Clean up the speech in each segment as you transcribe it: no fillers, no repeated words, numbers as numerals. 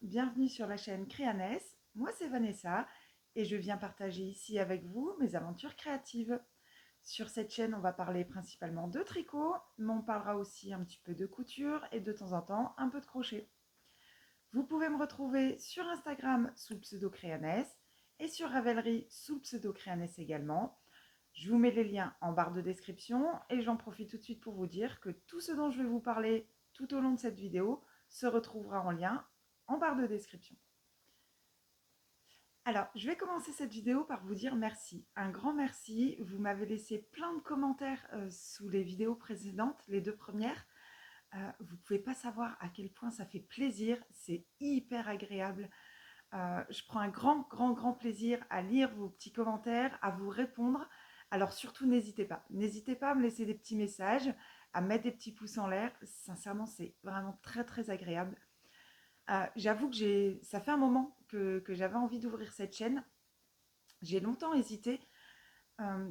bienvenue sur la chaîne Créaness. Moi c'est Vanessa et je viens partager ici avec vous mes aventures créatives. Sur cette chaîne, on va parler principalement de tricot, mais on parlera aussi un petit peu de couture et de temps en temps un peu de crochet. Vous pouvez me retrouver sur Instagram sous le pseudo Créaness et sur Ravelry sous le pseudo Créaness également. Je vous mets les liens en barre de description et j'en profite tout de suite pour vous dire que tout ce dont je vais vous parler tout au long de cette vidéo se retrouvera en lien en barre de description. Alors, je vais commencer cette vidéo par vous dire merci. Un grand merci. Vous m'avez laissé plein de commentaires sous les vidéos précédentes, les deux premières. Vous ne pouvez pas savoir à quel point ça fait plaisir. C'est hyper agréable. Je prends un grand plaisir à lire vos petits commentaires, à vous répondre. Alors surtout, n'hésitez pas. N'hésitez pas à me laisser des petits messages, à mettre des petits pouces en l'air. Sincèrement, c'est vraiment très agréable. J'avoue que ça fait un moment que j'avais envie d'ouvrir cette chaîne. J'ai longtemps hésité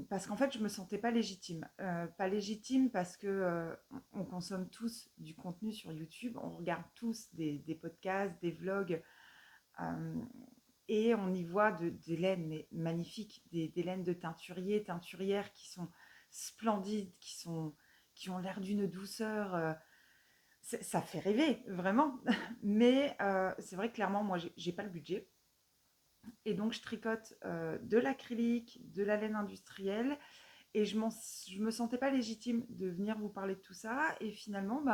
parce qu'en fait, je me sentais pas légitime. Pas légitime parce que on consomme tous du contenu sur YouTube, on regarde tous des podcasts, des vlogs, euh, et on y voit des laines mais magnifiques, des laines de teinturiers, teinturières qui sont splendides, qui ont l'air d'une douceur. Ça fait rêver, vraiment. Mais c'est vrai que clairement, moi, j'ai pas le budget. Et donc, je tricote de l'acrylique, de la laine industrielle. Et je me sentais pas légitime de venir vous parler de tout ça. Et finalement,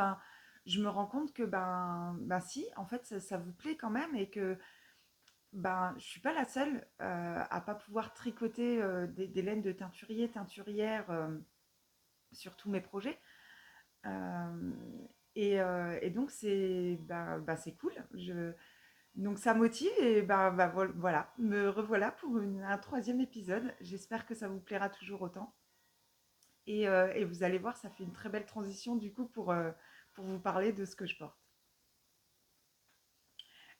je me rends compte que si, en fait, ça vous plaît quand même et que je suis pas la seule à pas pouvoir tricoter des laines de teinturier, teinturière sur tous mes projets. Euh, et donc c'est cool. Donc ça motive et voilà, me revoilà pour un troisième épisode. J'espère que ça vous plaira toujours autant. Et vous allez voir, ça fait une très belle transition du coup pour vous parler de ce que je porte.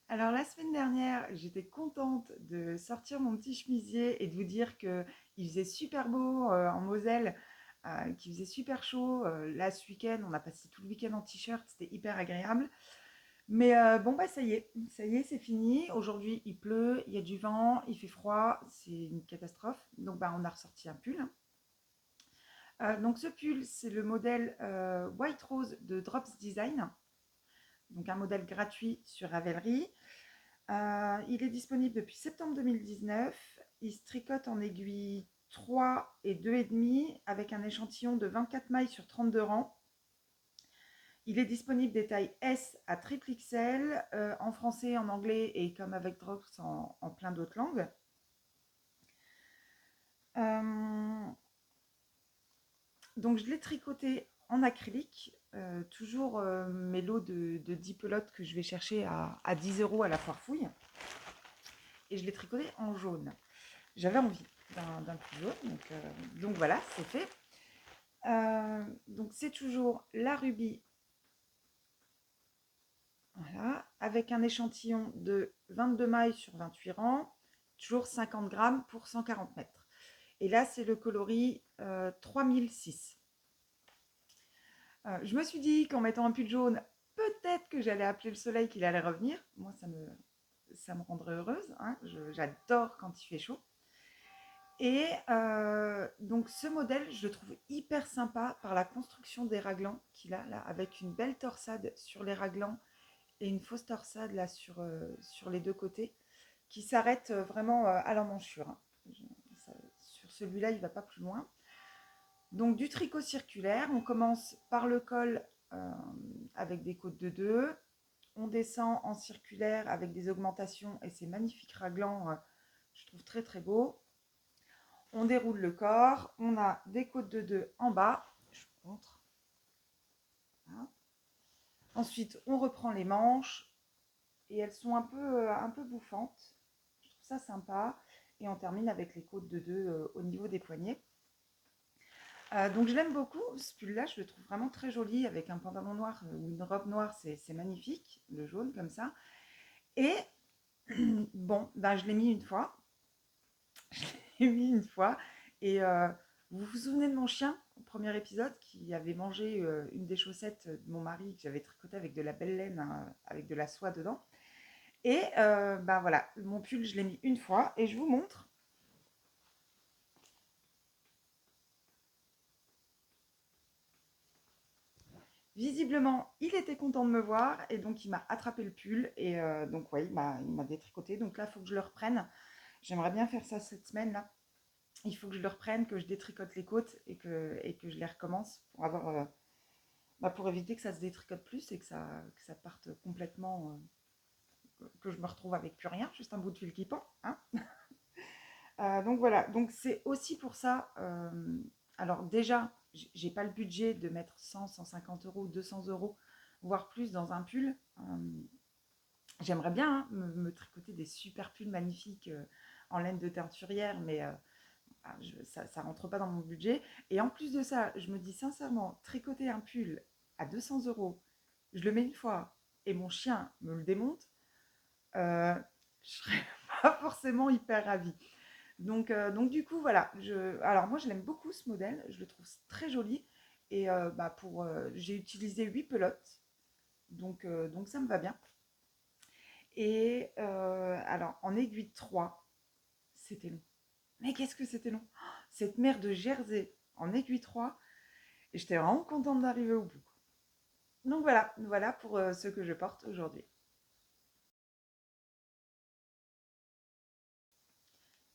Alors la semaine dernière, j'étais contente de sortir mon petit chemisier et de vous dire qu'il faisait super beau en Moselle, qu'il faisait super chaud. Là ce week-end, on a passé tout le week-end en t-shirt, c'était hyper agréable. Mais ça y est, c'est fini. Aujourd'hui, il pleut, il y a du vent, il fait froid, c'est une catastrophe. Donc on a ressorti un pull. Donc ce pull, c'est le modèle White Rose de Drops Design. Donc un modèle gratuit sur Ravelry. Il est disponible depuis septembre 2019. Il se tricote en aiguille 3 et 2,5 avec un échantillon de 24 mailles sur 32 rangs. Il est disponible des tailles S à triple XL, en français, en anglais et comme avec Drops en plein d'autres langues. Donc je l'ai tricoté en acrylique, toujours mes lots de 10 pelotes que je vais chercher à 10 euros à la foire fouille. Et je l'ai tricoté en jaune. J'avais envie d'un pull jaune, donc voilà, c'est fait. Donc c'est toujours la rubis, voilà, avec un échantillon de 22 mailles sur 28 rangs, toujours 50 grammes pour 140 mètres. Et là, c'est le coloris 3006. Je me suis dit qu'en mettant un pull jaune, peut-être que j'allais appeler le soleil qu'il allait revenir. Moi, ça me rendrait heureuse. Hein. J'adore quand il fait chaud. Et donc ce modèle, je le trouve hyper sympa par la construction des raglans qu'il a là, avec une belle torsade sur les raglans et une fausse torsade là sur les deux côtés, qui s'arrête vraiment à l'emmanchure. Hein. Sur celui-là, il ne va pas plus loin. Donc du tricot circulaire, on commence par le col avec des côtes de 2. On descend en circulaire avec des augmentations et ces magnifiques raglans, je trouve très beau. On déroule le corps, on a des côtes de 2 en bas. Je vous montre. Voilà. Ensuite, on reprend les manches et elles sont un peu bouffantes. Je trouve ça sympa. Et on termine avec les côtes de 2 au niveau des poignets. Donc je l'aime beaucoup, ce pull-là, je le trouve vraiment très joli avec un pantalon noir ou une robe noire, c'est magnifique, le jaune comme ça. Et bon, je l'ai mis une fois, je l'ai mis une fois, et vous vous souvenez de mon chien au premier épisode qui avait mangé une des chaussettes de mon mari que j'avais tricotée avec de la belle laine, avec de la soie dedans. Et bah voilà, mon pull, je l'ai mis une fois et je vous montre. Visiblement, il était content de me voir et donc il m'a attrapé le pull et donc ouais, il m'a détricoté. Donc là, il faut que je le reprenne. J'aimerais bien faire ça cette semaine-là. Il faut que je le reprenne, que je détricote les côtes et que je les recommence pour avoir, pour éviter que ça se détricote plus et que ça parte complètement, que je me retrouve avec plus rien, juste un bout de fil qui pend, hein. Donc voilà, donc c'est aussi pour ça. Alors déjà, j'ai pas le budget de mettre 100, 150 euros, 200 euros, voire plus dans un pull. J'aimerais bien hein, me tricoter des super pulls magnifiques en laine de teinturière, mais ça rentre pas dans mon budget. Et en plus de ça, je me dis sincèrement, tricoter un pull à 200 euros, je le mets une fois et mon chien me le démonte, euh, je serais pas forcément hyper ravie. Donc du coup, voilà. Alors moi, je l'aime beaucoup ce modèle. Je le trouve très joli. Et j'ai utilisé 8 pelotes. Donc ça me va bien. Et alors, en aiguille 3, c'était long. Mais qu'est-ce que c'était long. Cette mère de Jersey en aiguille 3. Et j'étais vraiment contente d'arriver au bout. Donc voilà pour ce que je porte aujourd'hui.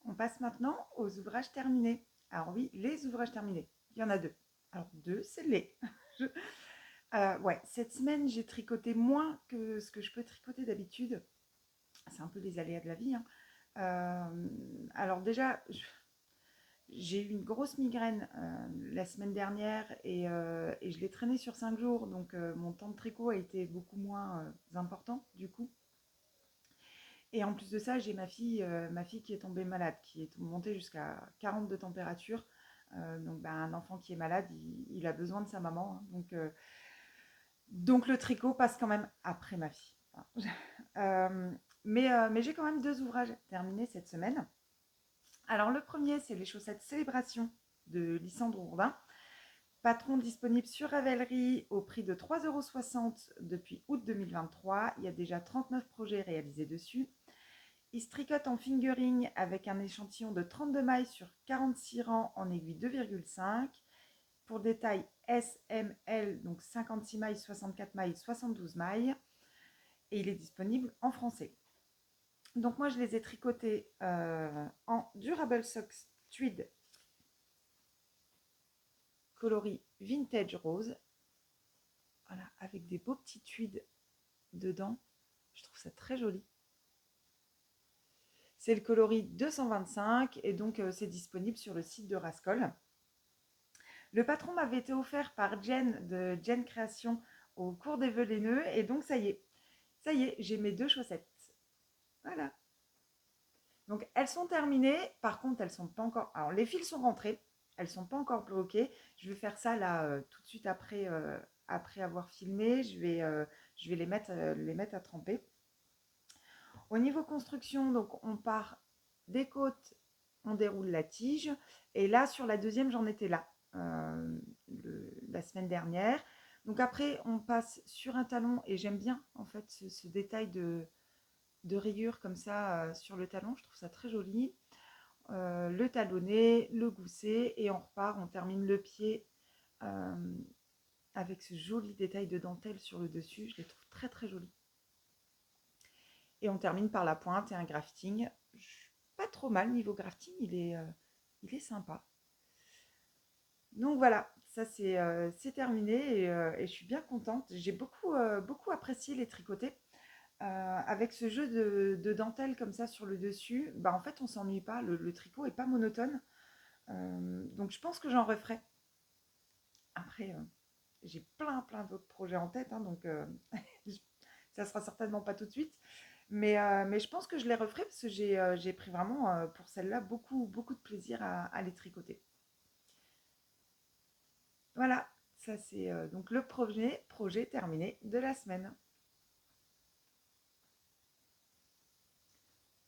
On passe maintenant aux ouvrages terminés. Alors oui, les ouvrages terminés. Il y en a deux. Alors deux, c'est les. Je- ouais, cette semaine, j'ai tricoté moins que ce que je peux tricoter d'habitude. C'est un peu les aléas de la vie, hein. Alors déjà, j'ai eu une grosse migraine la semaine dernière et je l'ai traîné sur 5 jours. Donc mon temps de tricot a été beaucoup moins important du coup. Et en plus de ça, j'ai ma fille qui est tombée malade, qui est montée jusqu'à 40 de température. Donc un enfant qui est malade, il a besoin de sa maman, hein. Donc le tricot passe quand même après ma fille. Euh, mais j'ai quand même deux ouvrages terminés cette semaine. Alors le premier, c'est les chaussettes Célébration de Lysandre Hourdin. Patron disponible sur Ravelry au prix de 3,60 € depuis août 2023. Il y a déjà 39 projets réalisés dessus. Il se tricote en fingering avec un échantillon de 32 mailles sur 46 rangs en aiguille 2,5. Pour des tailles S, M, L, donc 56 mailles, 64 mailles, 72 mailles. Et il est disponible en français. Donc moi, je les ai tricotés en Durable Socks Tweed coloris Vintage Rose. Voilà, avec des beaux petits tweeds dedans. Je trouve ça très joli. C'est le coloris 225 et donc c'est disponible sur le site de Rascol. Le patron m'avait été offert par Jen de Jen Création au cours des vœux laineux et donc ça y est, j'ai mes deux chaussettes. Voilà. Donc elles sont terminées, par contre elles sont pas encore. Alors les fils sont rentrés, elles sont pas encore bloquées. Je vais faire ça là tout de suite après avoir filmé. Je vais les mettre à tremper. Au niveau construction, donc on part des côtes, on déroule la tige. Et là, sur la deuxième, j'en étais là la semaine dernière. Donc après, on passe sur un talon et j'aime bien en fait ce détail de rayures comme ça sur le talon. Je trouve ça très joli. Le talonnet, le gousset et on repart, on termine le pied euh, avec ce joli détail de dentelle sur le dessus. Je les trouve très très jolis. Et on termine par la pointe et un grafting. Pas trop mal niveau grafting, il est sympa. Donc voilà, ça c'est terminé et je suis bien contente. J'ai beaucoup apprécié les tricotés. Avec ce jeu de dentelle comme ça sur le dessus, en fait on s'ennuie pas, le tricot est pas monotone. Donc je pense que j'en referai. Après, j'ai plein d'autres projets en tête, hein, donc ça sera certainement pas tout de suite. Mais je pense que je les referai parce que j'ai pris vraiment pour celle-là beaucoup de plaisir à les tricoter. Voilà, ça c'est donc le projet terminé de la semaine.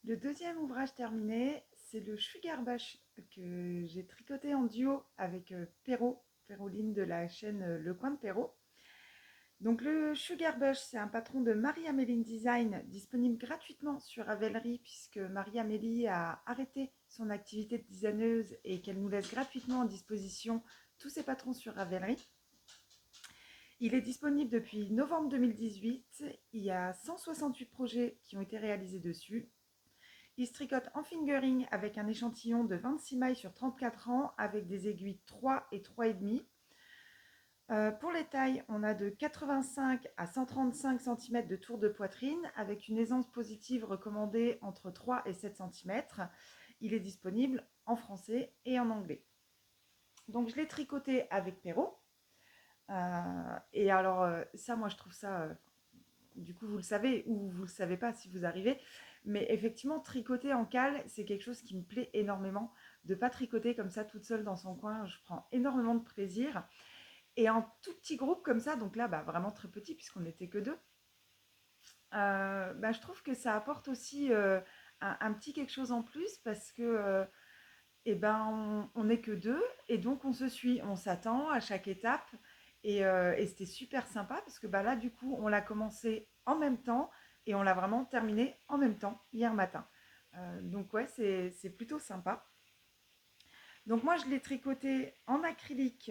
Le deuxième ouvrage terminé, c'est le Sugar Bash que j'ai tricoté en duo avec Péroline de la chaîne Le Coin de Perrault. Donc le Sugar Bush, c'est un patron de Marie-Amélie Design, disponible gratuitement sur Ravelry, puisque Marie-Amélie a arrêté son activité de designeuse et qu'elle nous laisse gratuitement en disposition tous ses patrons sur Ravelry. Il est disponible depuis novembre 2018. Il y a 168 projets qui ont été réalisés dessus. Il se tricote en fingering avec un échantillon de 26 mailles sur 34 rangs avec des aiguilles 3 et 3,5. Pour les tailles, on a de 85 à 135 cm de tour de poitrine avec une aisance positive recommandée entre 3 et 7 cm. Il est disponible en français et en anglais. Donc je l'ai tricoté avec Perrault. Et alors ça, moi je trouve ça, du coup vous le savez ou vous le savez pas si vous arrivez, mais effectivement tricoter en cale, c'est quelque chose qui me plaît énormément. De pas tricoter comme ça toute seule dans son coin, je prends énormément de plaisir. Et en tout petit groupe comme ça, donc là, vraiment très petit puisqu'on n'était que deux, je trouve que ça apporte aussi un petit quelque chose en plus parce que on n'est que deux et donc on se suit, on s'attend à chaque étape et c'était super sympa parce que là, du coup, on l'a commencé en même temps et on l'a vraiment terminé en même temps hier matin. Donc ouais, c'est plutôt sympa. Donc moi, je l'ai tricoté en acrylique,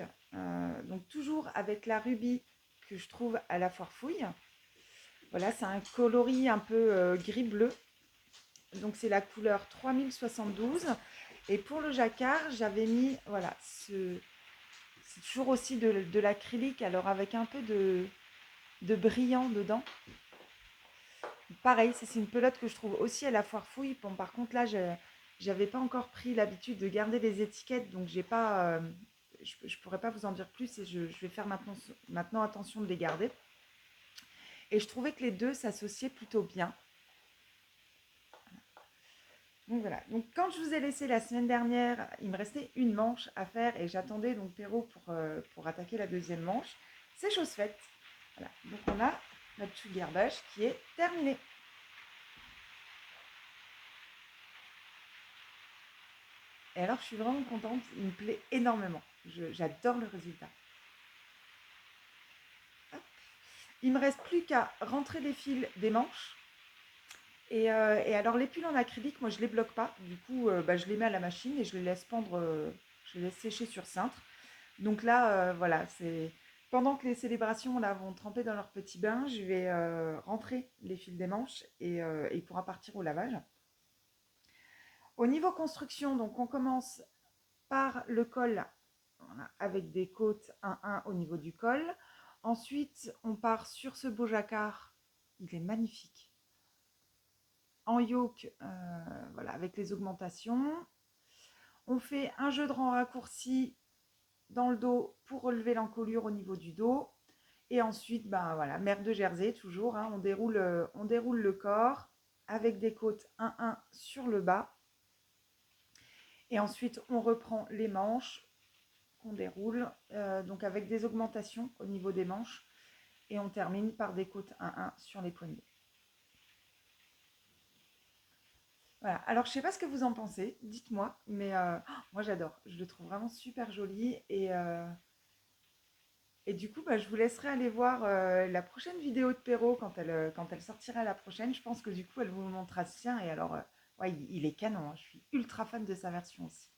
donc toujours avec la rubis que je trouve à la foire fouille. Voilà, c'est un coloris un peu gris-bleu. Donc c'est la couleur 3072. Et pour le jacquard, j'avais mis, voilà, c'est toujours aussi de l'acrylique, alors avec un peu de brillant dedans. Pareil, c'est une pelote que je trouve aussi à la foire fouille. Bon, par contre, là, j'avais pas encore pris l'habitude de garder les étiquettes, donc j'ai pas, je pourrais pas vous en dire plus et je vais faire maintenant attention de les garder. Et je trouvais que les deux s'associaient plutôt bien. Donc voilà. Donc quand je vous ai laissé la semaine dernière, il me restait une manche à faire et j'attendais donc Perrault pour attaquer la deuxième manche. C'est chose faite. Voilà. Donc on a notre Sugar Bush qui est terminé. Et alors, je suis vraiment contente. Il me plaît énormément. J'adore le résultat. Hop. Il me reste plus qu'à rentrer les fils des manches. Et alors, les pulls en acrylique, moi, je les bloque pas. Du coup, je les mets à la machine et je les laisse pendre, je les laisse sécher sur cintre. Donc là, voilà, c'est pendant que les célébrations là vont tremper dans leur petit bain, je vais rentrer les fils des manches et il pourra partir au lavage. Au niveau construction, donc on commence par le col, voilà, avec des côtes 1-1 au niveau du col. Ensuite, on part sur ce beau jacquard. Il est magnifique. En yoke, voilà, avec les augmentations. On fait un jeu de rang raccourci dans le dos pour relever l'encolure au niveau du dos. Et ensuite, voilà, mer de Jersey, toujours. Hein, on déroule le corps avec des côtes 1-1 sur le bas. Et ensuite, on reprend les manches qu'on déroule, donc avec des augmentations au niveau des manches. Et on termine par des côtes 1-1 sur les poignets. Voilà. Alors, je ne sais pas ce que vous en pensez, dites-moi, mais moi j'adore. Je le trouve vraiment super joli. Et du coup, je vous laisserai aller voir la prochaine vidéo de Perrault quand elle sortira la prochaine. Je pense que du coup, elle vous montrera ce sien. Et alors, ouais, il est canon. Hein. Je suis ultra fan de sa version aussi.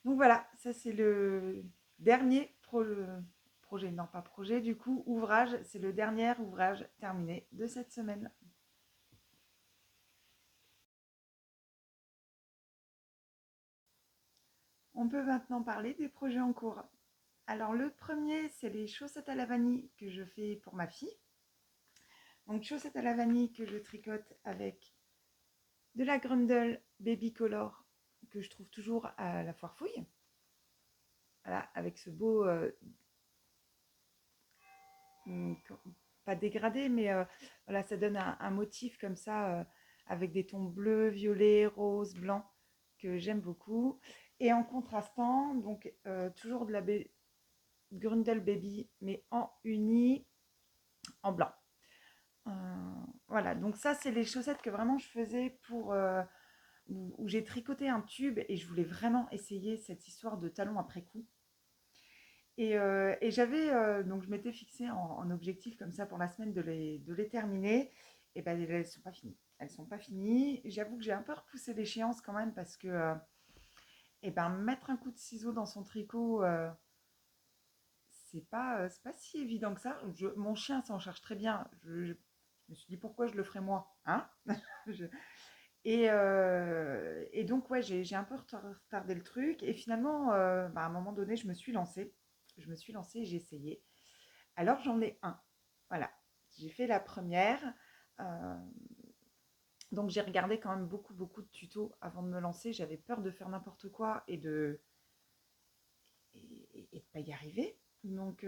Donc voilà, ça c'est le dernier projet, non pas projet, du coup, ouvrage. C'est le dernier ouvrage terminé de cette semaine. On peut maintenant parler des projets en cours. Alors le premier, c'est les chaussettes à la vanille que je fais pour ma fille. Donc chaussettes à la vanille que je tricote avec de la Grundle Baby Color que je trouve toujours à la foire fouille. Voilà, avec ce beau, pas dégradé, mais voilà, ça donne un motif comme ça, avec des tons bleus, violets, roses, blancs, que j'aime beaucoup. Et en contrastant, donc toujours de la Grundle Baby, mais en uni, en blanc. Euh, voilà, donc ça, c'est les chaussettes que vraiment je faisais pour où j'ai tricoté un tube et je voulais vraiment essayer cette histoire de talon après coup. Et j'avais, donc je m'étais fixé en objectif comme ça pour la semaine de les terminer. Et ben elles sont pas finies. Elles sont pas finies. J'avoue que j'ai un peu repoussé l'échéance quand même parce que et ben mettre un coup de ciseau dans son tricot, c'est pas si évident que ça. Mon chien s'en charge très bien. Je me suis dit pourquoi je le ferais moi, hein. Je- et donc ouais, j'ai un peu retardé le truc. Et finalement, bah, à un moment donné, je me suis lancée. Je me suis lancée et j'ai essayé. Alors j'en ai un. Voilà. J'ai fait la première. Euh, donc j'ai regardé quand même beaucoup de tutos avant de me lancer. J'avais peur de faire n'importe quoi et de pas y arriver. Donc,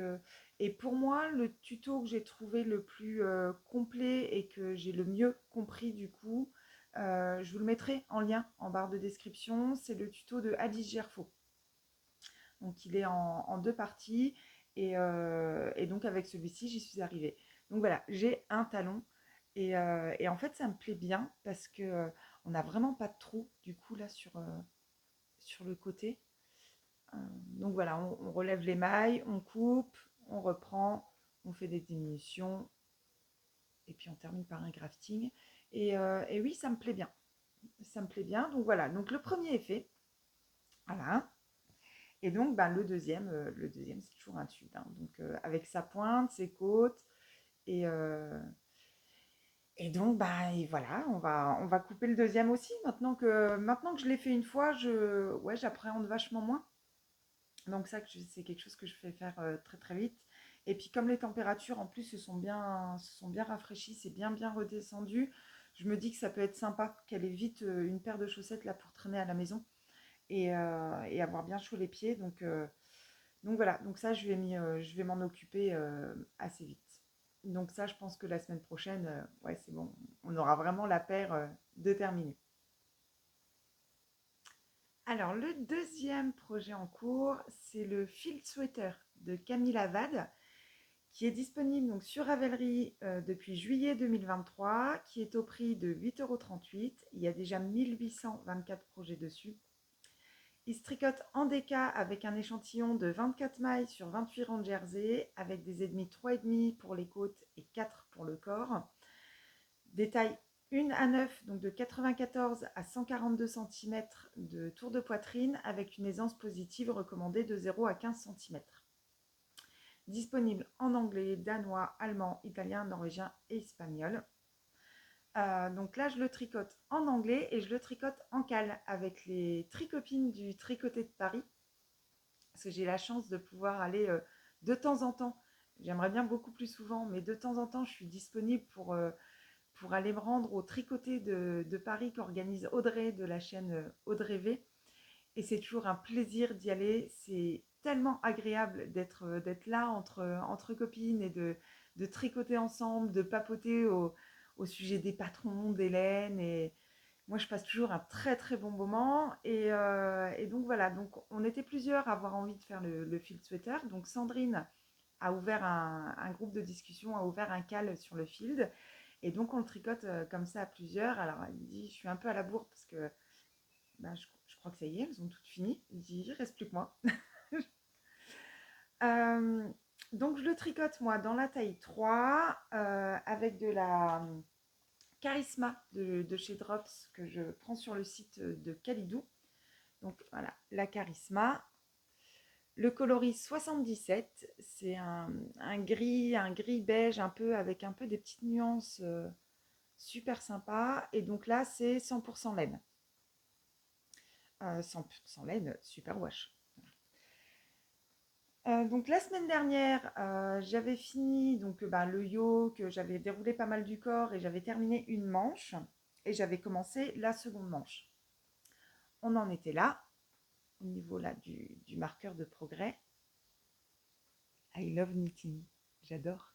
et pour moi, le tuto que j'ai trouvé le plus complet et que j'ai le mieux compris du coup, je vous le mettrai en lien en barre de description. C'est le tuto de Alice Gerfaux. Donc il est en deux parties et donc avec celui-ci, j'y suis arrivée. Donc voilà, j'ai un talon et en fait, ça me plaît bien parce que on n'a vraiment pas de trou du coup là sur le côté. Donc voilà, on relève les mailles, on coupe, on reprend, on fait des diminutions et puis on termine par un grafting. Et oui, ça me plaît bien. Ça me plaît bien. Donc voilà, donc le premier est fait. Voilà. Et donc ben, le deuxième c'est toujours un tube, hein. Donc avec sa pointe, ses côtes. Et, euh, et donc bah, et voilà, on va couper le deuxième aussi. Maintenant que je l'ai fait une fois, ouais, j'appréhende vachement moins. Donc ça, c'est quelque chose que je fais faire très très vite. Et puis comme les températures en plus se sont bien rafraîchies, c'est bien redescendu, je me dis que ça peut être sympa qu'elle ait vite une paire de chaussettes là pour traîner à la maison et avoir bien chaud les pieds. Donc voilà, donc ça je vais m'en occuper assez vite. Donc ça, je pense que la semaine prochaine, ouais c'est bon, on aura vraiment la paire de terminée. Alors, le deuxième projet en cours, c'est le Field Sweater de Camille Avad, qui est disponible donc sur Ravelry depuis juillet 2023, qui est au prix de 8,38 €. Il y a déjà 1824 projets dessus. Il se tricote en déca avec un échantillon de 24 mailles sur 28 rangs de jersey, avec des ennemis 3,5 pour les côtes et 4 pour le corps. Des tailles 1 à 9, donc de 94 à 142 cm de tour de poitrine, avec une aisance positive recommandée de 0 à 15 cm. Disponible en anglais, danois, allemand, italien, norvégien et espagnol. Donc là, je le tricote en anglais et je le tricote en cale avec les tricopines du Tricoté de Paris, parce que j'ai la chance de pouvoir aller de temps en temps. J'aimerais bien beaucoup plus souvent, mais de temps en temps, je suis disponible pour aller me rendre au Tricoté de Paris qu'organise Audrey de la chaîne Audrey V. Et c'est toujours un plaisir d'y aller. C'est tellement agréable d'être là entre copines et de tricoter ensemble, de papoter au sujet des patrons, d'Hélène. Et moi, je passe toujours un très très bon moment. Et donc voilà, donc on était plusieurs à avoir envie de faire le field sweater. Donc Sandrine a ouvert un groupe de discussion, a ouvert un cal sur le field. Et donc on le tricote comme ça à plusieurs. Alors elle me dit, je suis un peu à la bourre parce que bah, je crois que ça y est, elles ont toutes fini. Il dit, il reste plus que moi. Euh, donc je le tricote moi dans la taille 3 avec de la Charisma de chez Drops que je prends sur le site de Calidou. Donc voilà, la Charisma. Le coloris 77, c'est un gris beige un peu avec un peu des petites nuances super sympa. Et donc là, c'est 100% laine. 100% laine, super wash. Donc la semaine dernière, j'avais fini donc bah, le yoke, j'avais déroulé pas mal du corps et j'avais terminé une manche et j'avais commencé la seconde manche. On en était là, au niveau là du marqueur de progrès. I love knitting, j'adore.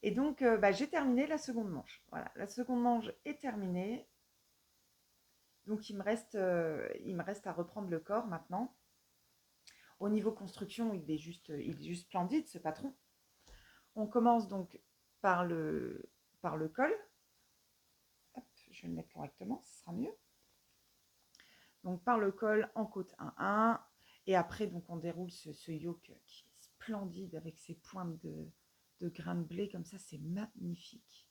Et donc bah, j'ai terminé la seconde manche. Voilà, la seconde manche est terminée. Donc il me reste à reprendre le corps maintenant. Au niveau construction, il est juste splendide ce patron. On commence donc par par le col. Hop, je vais le mettre correctement, ce sera mieux. Donc par le col en côte 1-1. Et après, donc, on déroule ce yoke qui est splendide avec ses pointes de grains de blé comme ça, c'est magnifique.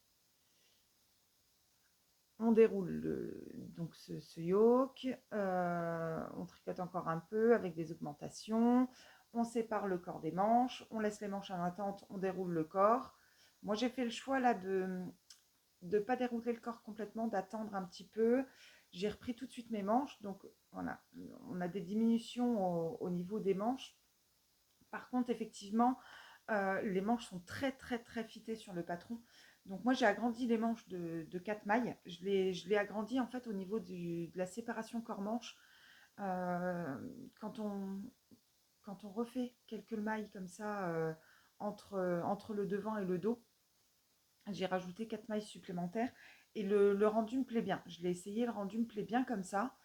On déroule donc ce yoke, on tricote encore un peu avec des augmentations, on sépare le corps des manches, on laisse les manches en attente, on déroule le corps. Moi j'ai fait le choix là de ne pas dérouler le corps complètement, d'attendre un petit peu. J'ai repris tout de suite mes manches, donc voilà, on a des diminutions au niveau des manches. Par contre, effectivement, les manches sont très très très fitées sur le patron. Donc moi j'ai agrandi les manches de 4 mailles. Je l'ai agrandi en fait au niveau de la séparation corps-manche. Euh, quand, on, quand on refait quelques mailles comme ça entre le devant et le dos, j'ai rajouté 4 mailles supplémentaires et le rendu me plaît bien. Je l'ai essayé, le rendu me plaît bien comme ça.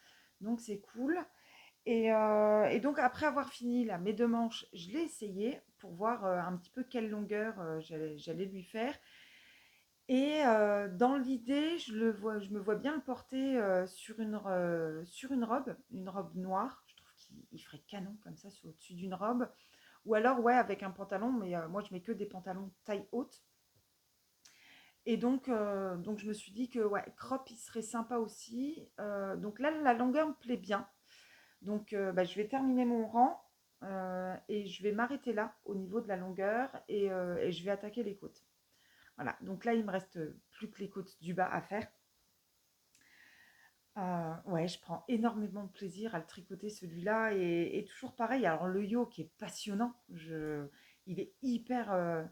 Donc c'est cool. Et donc, après avoir fini là, mes deux manches, je l'ai essayé pour voir un petit peu quelle longueur j'allais lui faire. Et dans l'idée, je me vois bien le porter sur une robe noire. Je trouve qu'il ferait canon comme ça au-dessus d'une robe. Ou alors, ouais, avec un pantalon, mais moi, je mets que des pantalons taille haute. Et donc je me suis dit que ouais, crop, il serait sympa aussi. Donc là, la longueur me plaît bien. Donc, bah, je vais terminer mon rang et je vais m'arrêter là au niveau de la longueur et je vais attaquer les côtes. Voilà, donc là, il me reste plus que les côtes du bas à faire. Ouais, je prends énormément de plaisir à le tricoter celui-là et toujours pareil. Alors, le yoke est passionnant. Il est hyper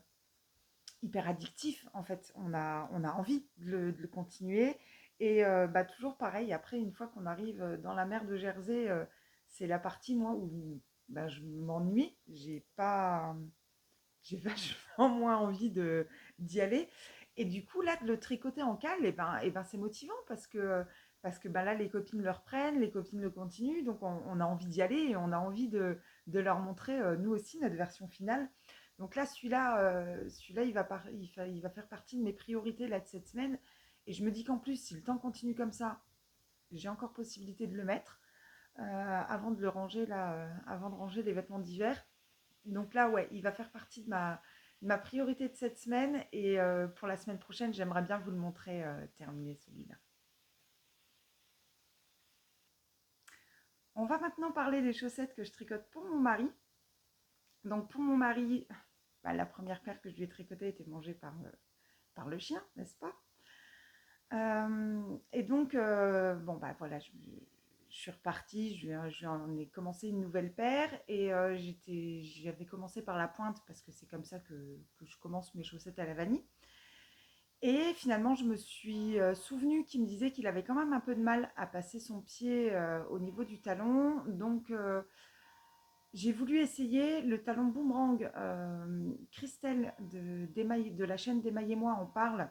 addictif en fait. On a envie de le continuer. Et bah, toujours pareil, après, une fois qu'on arrive dans la mer de Jersey, c'est la partie, moi, où bah, je m'ennuie. J'ai vachement moins envie d'y aller. Et du coup, là, de le tricoter en cale, et ben, c'est motivant parce que ben, là, les copines le reprennent, les copines le continuent. Donc, on a envie d'y aller et on a envie de leur montrer, nous aussi, notre version finale. Donc là, celui-là il va faire partie de mes priorités là, de cette semaine. Et je me dis qu'en plus, si le temps continue comme ça, j'ai encore possibilité de le mettre avant de le ranger, là, avant de ranger les vêtements d'hiver. Donc là, ouais, il va faire partie de ma priorité de cette semaine. Et pour la semaine prochaine, j'aimerais bien vous le montrer terminé celui-là. On va maintenant parler des chaussettes que je tricote pour mon mari. Donc pour mon mari, bah, la première paire que je lui ai tricotée était mangée par le chien, n'est-ce pas? Et donc, bon, bah voilà, je suis repartie, j'en ai commencé une nouvelle paire et j'avais commencé par la pointe parce que c'est comme ça que je commence mes chaussettes à la vanille. Et finalement, je me suis souvenu qu'il me disait qu'il avait quand même un peu de mal à passer son pied au niveau du talon. Donc, j'ai voulu essayer le talon boomerang. Christelle de la chaîne d'Émaillez-moi en parle.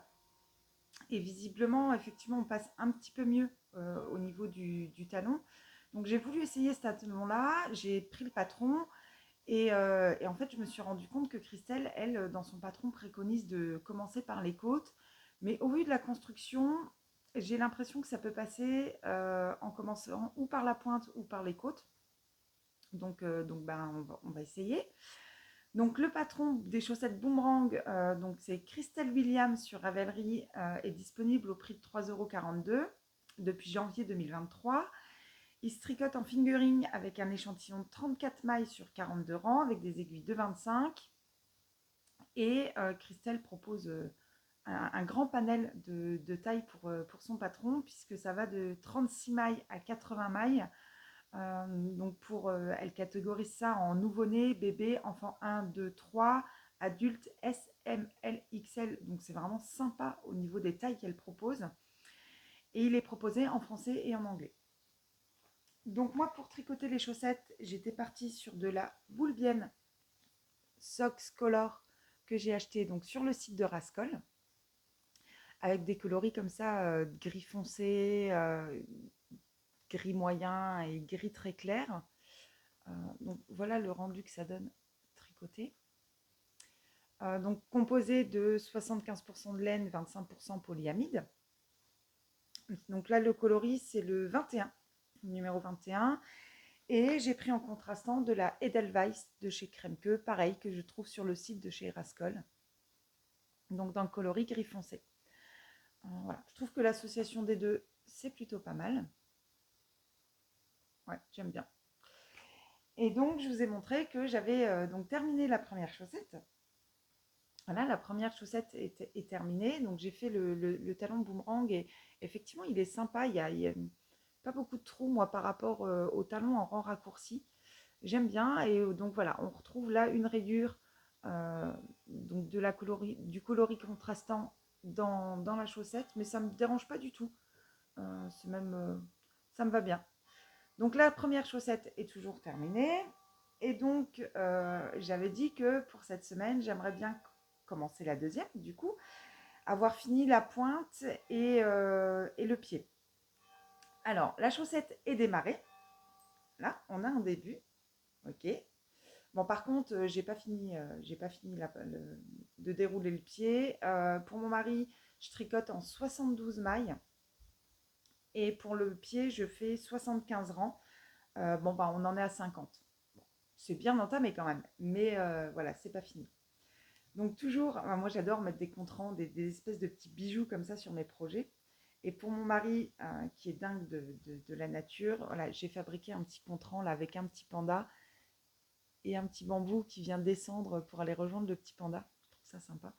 Et visiblement, effectivement, on passe un petit peu mieux au niveau du talon. Donc, j'ai voulu essayer ce talon-là. J'ai pris le patron. Et en fait, je me suis rendu compte que Christelle, elle, dans son patron, préconise de commencer par les côtes. Mais au vu de la construction, j'ai l'impression que ça peut passer en commençant ou par la pointe ou par les côtes. Donc ben, on va essayer. Donc le patron des chaussettes boomerang, donc c'est Christelle Williams sur Ravelry, est disponible au prix de 3,42 € depuis janvier 2023. Il se tricote en fingering avec un échantillon de 34 mailles sur 42 rangs avec des aiguilles de 25. Et Christelle propose un grand panel de taille pour son patron puisque ça va de 36 mailles à 80 mailles. Donc elle catégorise ça en nouveau-né, bébé, enfant 1, 2, 3, adulte S, M, L, XL. Donc c'est vraiment sympa au niveau des tailles qu'elle propose. Et il est proposé en français et en anglais. Donc moi pour tricoter les chaussettes, j'étais partie sur de la Boulbienne Socks Color que j'ai acheté donc sur le site de Rascol avec des coloris comme ça, gris foncé, gris moyen et gris très clair. Donc voilà le rendu que ça donne tricoté. Donc composé de 75% de laine, 25% polyamide. Donc là le coloris c'est le 21, numéro 21. Et j'ai pris en contrastant de la Edelweiss de chez Kremke, pareil, que je trouve sur le site de chez Erascol, donc dans le coloris gris foncé. Voilà. Je trouve que l'association des deux, c'est plutôt pas mal. Ouais, j'aime bien. Et donc, je vous ai montré que j'avais donc terminé la première chaussette. Voilà, la première chaussette est terminée. Donc, j'ai fait le talon boomerang et effectivement, il est sympa. Il y a pas beaucoup de trous, moi, par rapport au talon en rang raccourci. J'aime bien. Et donc, voilà, on retrouve là une rayure donc du coloris contrastant dans la chaussette, mais ça ne me dérange pas du tout. C'est même, ça me va bien. Donc la première chaussette est toujours terminée. Et donc, j'avais dit que pour cette semaine, j'aimerais bien commencer la deuxième, du coup, avoir fini la pointe et le pied. Alors, la chaussette est démarrée. Là, on a un début. OK. Bon, par contre, j'ai pas fini de dérouler le pied. Pour mon mari, je tricote en 72 mailles. Et pour le pied, je fais 75 rangs. Bon, bah, on en est à 50. Bon, c'est bien entamé quand même, mais voilà, c'est pas fini. Donc toujours, moi j'adore mettre des contrans, des espèces de petits bijoux comme ça sur mes projets. Et pour mon mari, qui est dingue de la nature, voilà, j'ai fabriqué un petit contrant là, avec un petit panda et un petit bambou qui vient descendre pour aller rejoindre le petit panda. Je trouve ça sympa.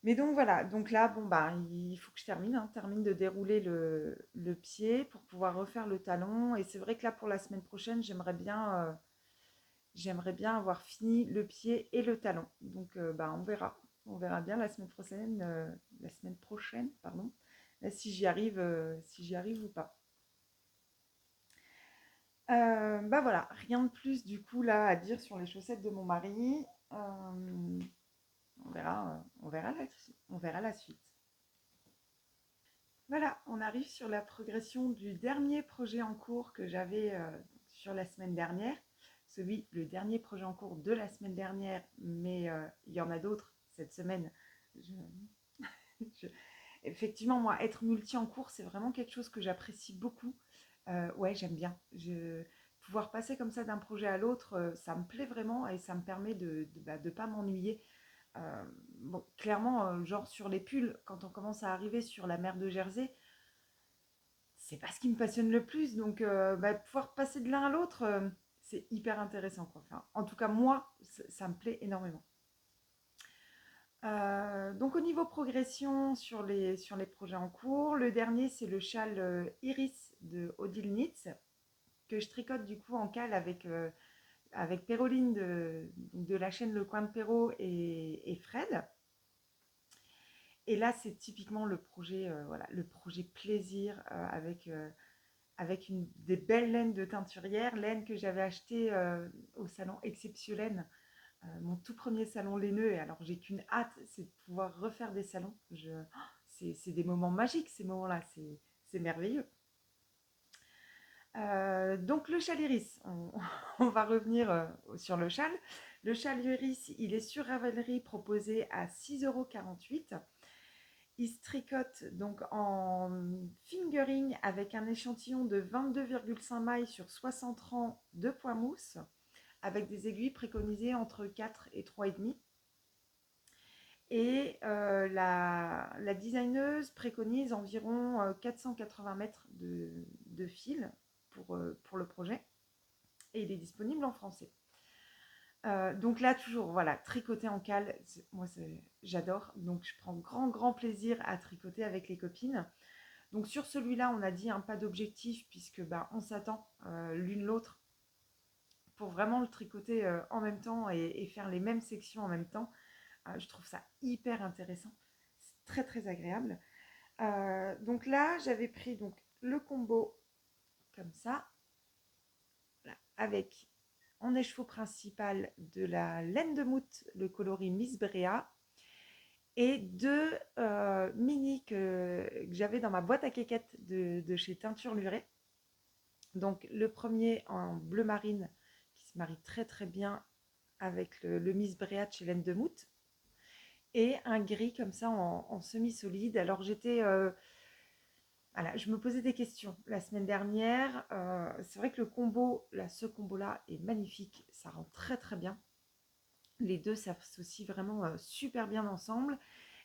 Mais donc voilà, donc là, bon bah, il faut que je termine de dérouler le pied pour pouvoir refaire le talon. Et c'est vrai que là, pour la semaine prochaine, j'aimerais bien avoir fini le pied et le talon. Donc bah, on verra bien la semaine prochaine, pardon, là, si j'y arrive ou pas. Bah voilà, rien de plus du coup là à dire sur les chaussettes de mon mari. On verra la suite. Voilà, on arrive sur la progression du dernier projet en cours que j'avais sur la semaine dernière. Le dernier projet en cours de la semaine dernière, mais il y en a d'autres cette semaine. Je- je- Effectivement, moi, être multi en cours, c'est vraiment quelque chose que j'apprécie beaucoup. Ouais, j'aime bien. Pouvoir passer comme ça d'un projet à l'autre, ça me plaît vraiment et ça me permet de pas m'ennuyer. Bon, clairement, genre sur les pulls, quand on commence à arriver sur la mer de Jersey, c'est pas ce qui me passionne le plus. Donc, pouvoir passer de l'un à l'autre, c'est hyper intéressant, quoi. Enfin, en tout cas, moi, ça me plaît énormément. Donc, au niveau progression sur les projets en cours, le dernier, c'est le châle Iris de Odile Knits, que je tricote du coup en cale avec Péroline de la chaîne Le Coin de Perrault et Fred. Et là, c'est typiquement voilà, le projet plaisir avec des belles laines de teinturière, laines que j'avais achetées au salon Exceptionnel, mon tout premier salon laineux. Et alors, j'ai qu'une hâte, c'est de pouvoir refaire des salons. C'est des moments magiques, ces moments-là, c'est merveilleux. Donc, le châle iris, on va revenir sur le châle. Le châle iris, il est sur Ravelry proposé à 6,48 €. Il se tricote donc en fingering avec un échantillon de 22,5 mailles sur 60 rangs de poids mousse avec des aiguilles préconisées entre 4 et 3,5. Et la designeuse préconise environ 480 mètres de fil pour le projet. Et il est disponible en français. Donc là, toujours, voilà, tricoter en cale, moi, j'adore. Donc, je prends grand plaisir à tricoter avec les copines. Donc, sur celui-là, on a dit pas d'objectif puisque on s'attend l'une l'autre pour vraiment le tricoter en même temps et faire les mêmes sections en même temps. Je trouve ça hyper intéressant. C'est très agréable. Donc là, j'avais pris donc, le combo comme ça, là, avec en écheveau principal de la laine de moute, le coloris Miss Brea, et deux mini que j'avais dans ma boîte à quéquettes de chez Teinture Lurée. Donc le premier en bleu marine qui se marie très bien avec le Miss Brea de chez Laine de Moute, et un gris comme ça en semi-solide. Alors Voilà, je me posais des questions la semaine dernière. C'est vrai que le combo, là, ce combo-là est magnifique. Ça rend très très bien. Les deux s'associent vraiment super bien ensemble.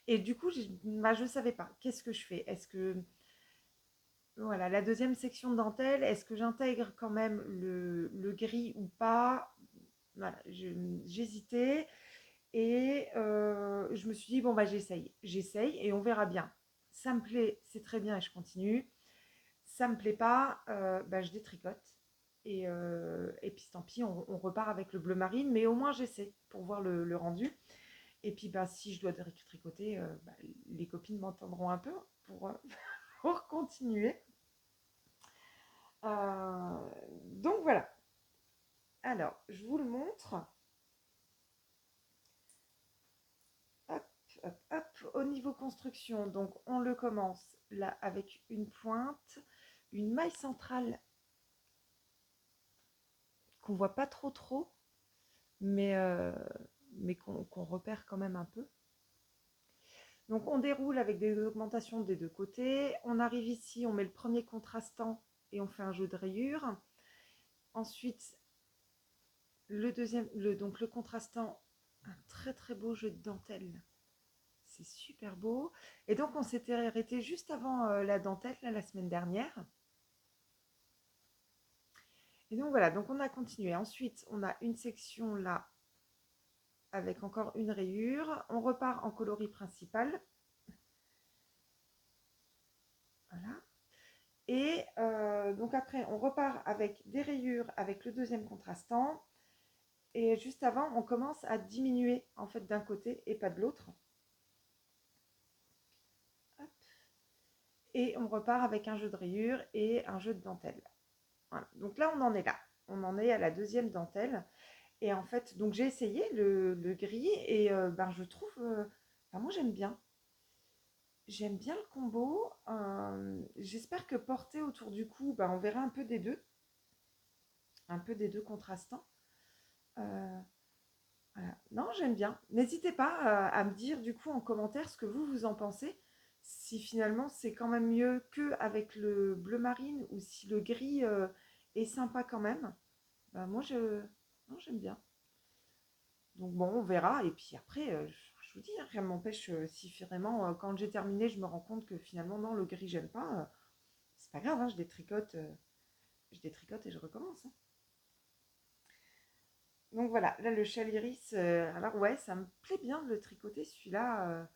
Et du coup, je ne savais pas. Qu'est-ce que je fais? Est-ce que, voilà, la deuxième section de dentelle, est-ce que j'intègre quand même le gris ou pas? Voilà, j'hésitais. Et je me suis dit, bon, bah, j'essaye et on verra bien. Ça me plaît, c'est très bien et je continue. Ça me plaît pas, bah, je détricote. Et puis tant pis, on repart avec le bleu marine, mais au moins j'essaie pour voir le rendu. Et puis bah, si je dois tricoter, bah, les copines m'entendront un peu pour, pour continuer. Donc voilà. Alors, je vous le montre. Hop, hop, hop. Au niveau construction, donc on le commence là avec une pointe, une maille centrale qu'on voit pas trop, mais, qu'on repère quand même un peu. Donc on déroule avec des augmentations des deux côtés. On arrive ici, on met le premier contrastant et on fait un jeu de rayures. Ensuite, donc le contrastant, un très très beau jeu de dentelle. C'est super beau. Et donc on s'était arrêté juste avant la dentelle la semaine dernière. Et donc voilà, donc on a continué. Ensuite, on a une section là avec encore une rayure. On repart en coloris principal. Voilà. Et donc après, on repart avec des rayures avec le deuxième contrastant. Et juste avant, on commence à diminuer en fait d'un côté et pas de l'autre. Et on repart avec un jeu de rayures et un jeu de dentelle. Voilà. Donc là, on en est là. On en est à la deuxième dentelle. Et en fait, donc j'ai essayé le gris et ben, je trouve... enfin, moi, j'aime bien. J'aime bien le combo. J'espère que porté autour du cou, ben, on verra un peu des deux. Un peu des deux contrastants. Euh, voilà. Non, j'aime bien. N'hésitez pas à me dire du coup en commentaire ce que vous en pensez. Si finalement c'est quand même mieux qu'avec le bleu marine ou si le gris est sympa quand même. Ben, moi, non, j'aime bien. Donc bon, on verra. Et puis après, je vous dis, hein, rien ne m'empêche, si vraiment, quand j'ai terminé, je me rends compte que finalement, non, le gris, j'aime pas. C'est pas grave, hein, je détricote et je recommence, hein. Donc voilà, là, le châle iris, alors ouais, ça me plaît bien de le tricoter, celui-là.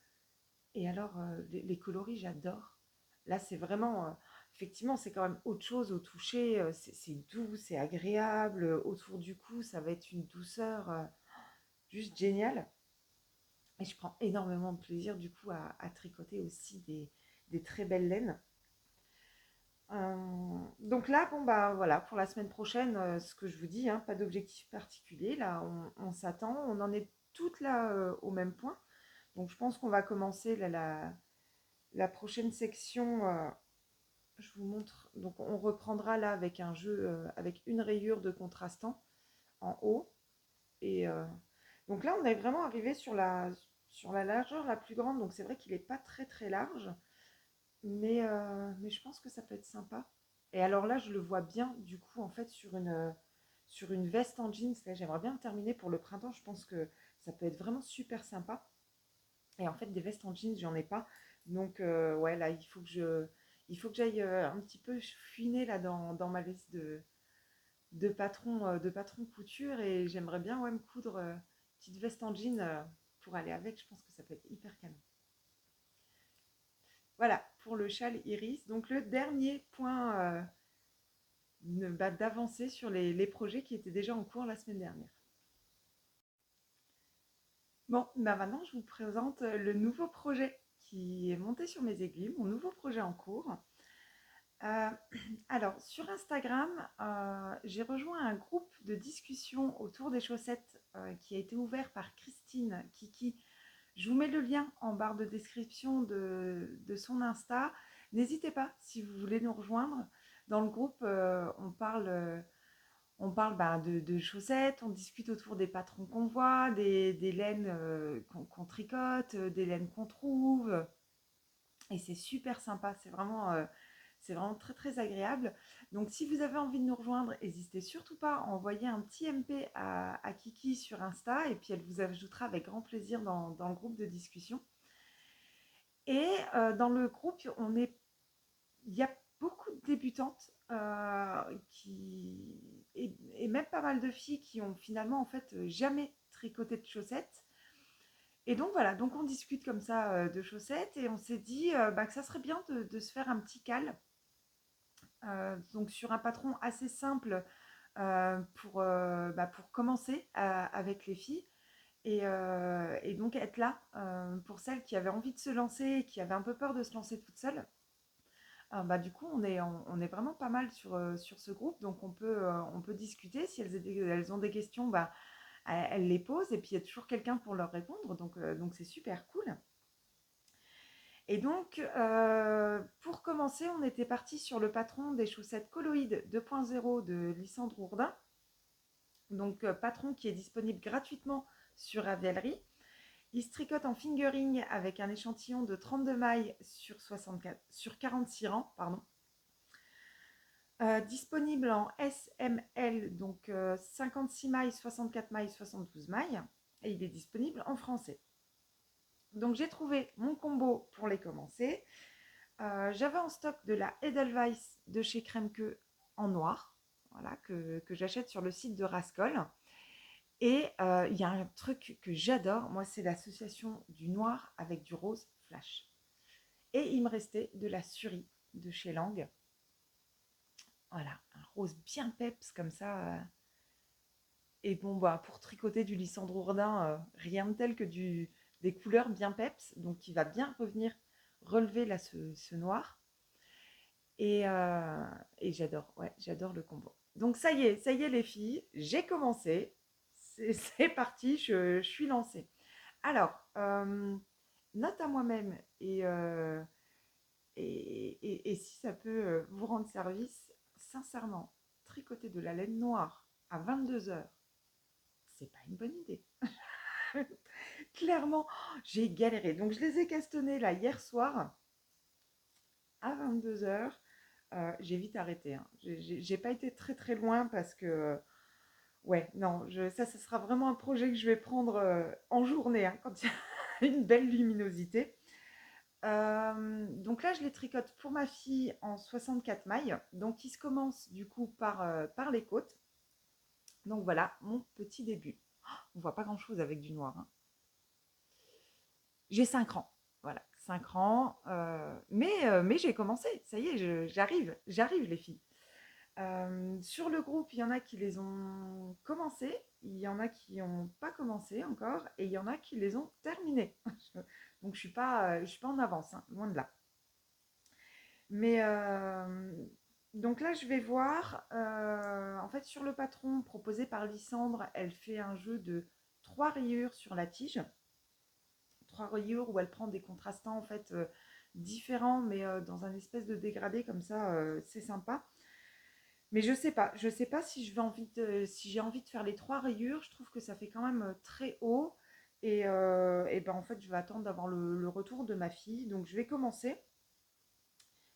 Et alors, les coloris, j'adore. Là, c'est vraiment, effectivement, c'est quand même autre chose au toucher. C'est doux, c'est agréable. Autour du cou, ça va être une douceur juste géniale. Et je prends énormément de plaisir du coup à tricoter aussi des très belles laines. Donc là, bon bah voilà, pour la semaine prochaine, ce que je vous dis, hein, pas d'objectif particulier. Là, on s'attend, on en est toutes là au même point. Donc je pense qu'on va commencer la prochaine section. Je vous montre. Donc on reprendra là avec un jeu, avec une rayure de contrastant en haut. Et donc là, on est vraiment arrivé sur la largeur la plus grande. Donc c'est vrai qu'il n'est pas très très large. Mais je pense que ça peut être sympa. Et alors là, je le vois bien du coup en fait sur une veste en jeans. Là, j'aimerais bien le terminer pour le printemps. Je pense que ça peut être vraiment super sympa. Et en fait, des vestes en jeans, j'en ai pas. Donc ouais, là, il faut que j'aille un petit peu fouiner là dans ma liste de patron couture. Et j'aimerais bien ouais, me coudre une petite veste en jean pour aller avec. Je pense que ça peut être hyper canon. Voilà, pour le châle iris. Donc le dernier point d'avancer sur les projets qui étaient déjà en cours la semaine dernière. Bon, bah maintenant je vous présente le nouveau projet qui est monté sur mes aiguilles, mon nouveau projet en cours. Euh, alors, sur Instagram, j'ai rejoint un groupe de discussion autour des chaussettes qui a été ouvert par Christine Kiki. Je vous mets le lien en barre de description de son Insta. N'hésitez pas si vous voulez nous rejoindre. Dans le groupe, on parle de chaussettes, on discute autour des patrons qu'on voit, des laines qu'on tricote, des laines qu'on trouve. Et c'est super sympa, C'est vraiment très très agréable. Donc si vous avez envie de nous rejoindre, n'hésitez surtout pas à envoyer un petit MP à Kiki sur Insta et puis elle vous ajoutera avec grand plaisir dans le groupe de discussion. Et dans le groupe, il y a beaucoup de débutantes et même pas mal de filles qui ont finalement en fait jamais tricoté de chaussettes. Et donc voilà, donc on discute comme ça de chaussettes et on s'est dit que ça serait bien de se faire un petit cal. Donc sur un patron assez simple pour commencer avec les filles. Et donc être là pour celles qui avaient envie de se lancer, qui avaient un peu peur de se lancer toute seule. Du coup, on est vraiment pas mal sur ce groupe, donc on peut discuter. Si elles ont des questions, elles les posent, et puis il y a toujours quelqu'un pour leur répondre, donc c'est super cool. Et donc, pour commencer, on était parti sur le patron des chaussettes colloïdes 2.0 de Lysandre Ourdin, donc patron qui est disponible gratuitement sur Ravelry. Il se tricote en fingering avec un échantillon de 32 mailles sur 46 rangs. Pardon. Disponible en SML, donc 56 mailles, 64 mailles, 72 mailles. Et il est disponible en français. Donc j'ai trouvé mon combo pour les commencer. J'avais en stock de la Edelweiss de chez Kremke en noir, voilà, que j'achète sur le site de Rascol. Et il y a un truc que j'adore, moi c'est l'association du noir avec du rose flash. Et il me restait de la Suri de chez Lang. Voilà, un rose bien peps comme ça. Et bon, pour tricoter du Lysandre Ourdin, rien de tel que des couleurs bien peps, donc il va bien revenir relever là ce noir. Et j'adore, ouais, j'adore le combo. Donc ça y est les filles, j'ai commencé. C'est parti, je suis lancée. Alors, note à moi-même et si ça peut vous rendre service, sincèrement, tricoter de la laine noire à 22 heures, c'est pas une bonne idée. Clairement, j'ai galéré. Donc je les ai castonnés là hier soir à 22 heures. J'ai vite arrêté. Hein. J'ai pas été très très loin parce que ouais, non, ça sera vraiment un projet que je vais prendre en journée hein, quand il y a une belle luminosité. Donc là, je les tricote pour ma fille en 64 mailles. Donc, il se commence du coup par les côtes. Donc voilà, mon petit début. On voit pas grand-chose avec du noir. Hein. J'ai 5 rangs. Voilà, 5 rangs. Mais j'ai commencé. Ça y est, j'arrive les filles. Sur le groupe, il y en a qui les ont commencés, il y en a qui n'ont pas commencé encore, et il y en a qui les ont terminés. Donc je suis pas en avance, hein, loin de là. Mais donc là, je vais voir. En fait, sur le patron proposé par Lysandre, elle fait un jeu de 3 rayures sur la tige. 3 rayures où elle prend des contrastants en fait différents, mais dans un espèce de dégradé comme ça, c'est sympa. Mais je sais pas si si j'ai envie de faire les 3 rayures. Je trouve que ça fait quand même très haut. Et ben en fait, je vais attendre d'avoir le retour de ma fille. Donc je vais commencer.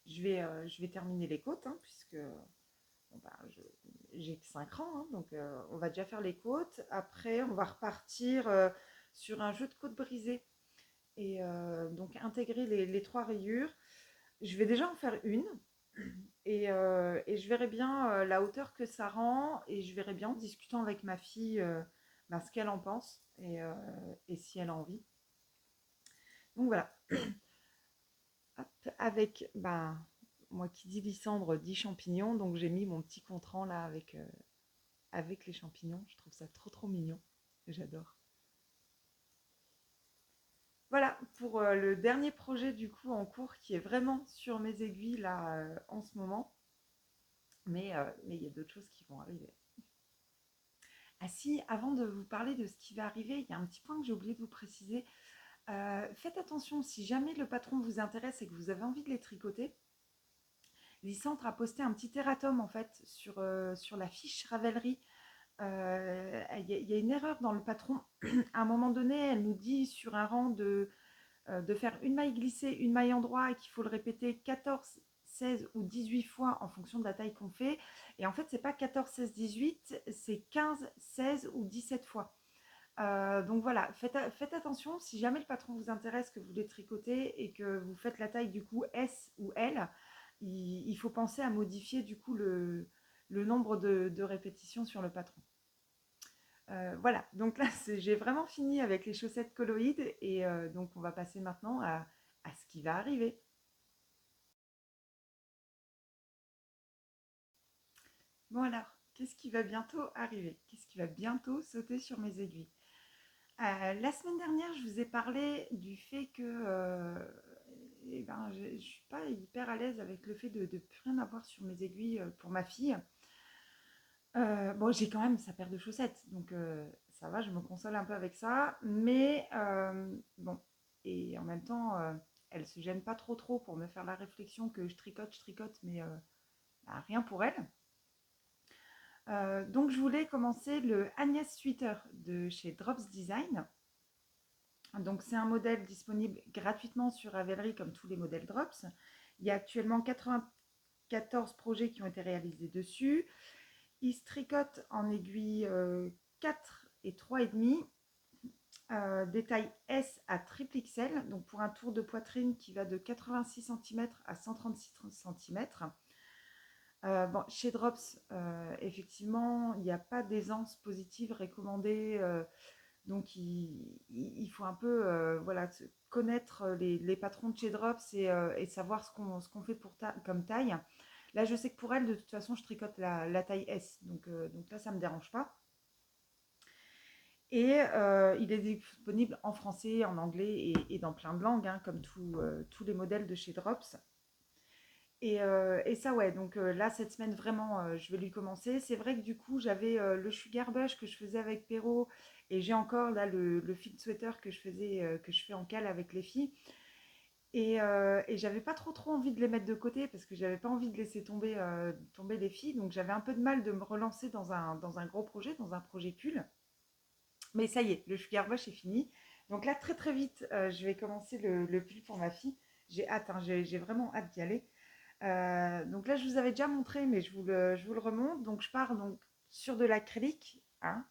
Je vais terminer les côtes, hein, puisque bon, j'ai que 5 rangs. Hein, donc on va déjà faire les côtes. Après, on va repartir sur un jeu de côtes brisées. Et donc intégrer les 3 rayures. Je vais déjà en faire une. Et je verrai bien la hauteur que ça rend et je verrai bien en discutant avec ma fille ce qu'elle en pense et si elle a envie. Donc voilà. Hop, avec, moi qui dis Lysandre dit champignons, donc j'ai mis mon petit contrant là avec les champignons. Je trouve ça trop trop mignon. J'adore. Voilà pour le dernier projet du coup en cours qui est vraiment sur mes aiguilles là en ce moment. Mais il y a d'autres choses qui vont arriver. Ah si, avant de vous parler de ce qui va arriver, il y a un petit point que j'ai oublié de vous préciser. Faites attention, si jamais le patron vous intéresse et que vous avez envie de les tricoter, Lysantre a posté un petit erratum en fait sur la fiche Ravelry. Il y a une erreur dans le patron. À un moment donné, elle nous dit sur un rang de faire une maille glissée, une maille en droit et qu'il faut le répéter 14, 16 ou 18 fois en fonction de la taille qu'on fait. Et en fait, c'est pas 14, 16, 18, c'est 15, 16 ou 17 fois. Donc voilà, faites attention, si jamais le patron vous intéresse, que vous voulez tricoter et que vous faites la taille du coup S ou L, il faut penser à modifier du coup le nombre de répétitions sur le patron. Voilà, donc là j'ai vraiment fini avec les chaussettes colloïdes et donc on va passer maintenant à ce qui va arriver. Bon alors, qu'est-ce qui va bientôt arriver? Qu'est-ce qui va bientôt sauter sur mes aiguilles? La semaine dernière, je vous ai parlé du fait que eh ben, je ne suis pas hyper à l'aise avec le fait de ne plus rien avoir sur mes aiguilles pour ma fille. Bon, j'ai quand même sa paire de chaussettes, donc ça va, je me console un peu avec ça. Mais bon, et en même temps, elle se gêne pas trop pour me faire la réflexion que je tricote, mais bah, rien pour elle. Donc je voulais commencer le Agnès Sweater de chez Drops Design. Donc c'est un modèle disponible gratuitement sur Ravelry comme tous les modèles Drops. Il y a actuellement 94 projets qui ont été réalisés dessus. Il se tricote en aiguille 4 et 3,5, des tailles S à triple XL, donc pour un tour de poitrine qui va de 86 cm à 136 cm. Bon, chez Drops, effectivement, il n'y a pas d'aisance positive recommandée, donc il faut un peu voilà, connaître les patrons de chez Drops et savoir ce qu'on fait comme taille. Là, je sais que pour elle, de toute façon, je tricote la taille S, donc là, ça ne me dérange pas. Et il est disponible en français, en anglais et dans plein de langues, hein, comme tous les modèles de chez Drops. Et ça, ouais, donc là, cette semaine, vraiment, je vais lui commencer. C'est vrai que du coup, j'avais le Sugar Bush que je faisais avec Perrault et j'ai encore là le fit sweater que je faisais, que je fais en cale avec les filles. Et j'avais pas trop envie de les mettre de côté parce que j'avais pas envie de laisser tomber les filles. Donc j'avais un peu de mal de me relancer dans un gros projet, dans un projet pull. Mais ça y est, le Sugar Bush est fini. Donc là, très très vite, je vais commencer le pull pour ma fille. J'ai hâte, hein, j'ai vraiment hâte d'y aller. Donc là, je vous avais déjà montré, mais je vous le remonte. Donc je pars donc sur de l'acrylique, hein.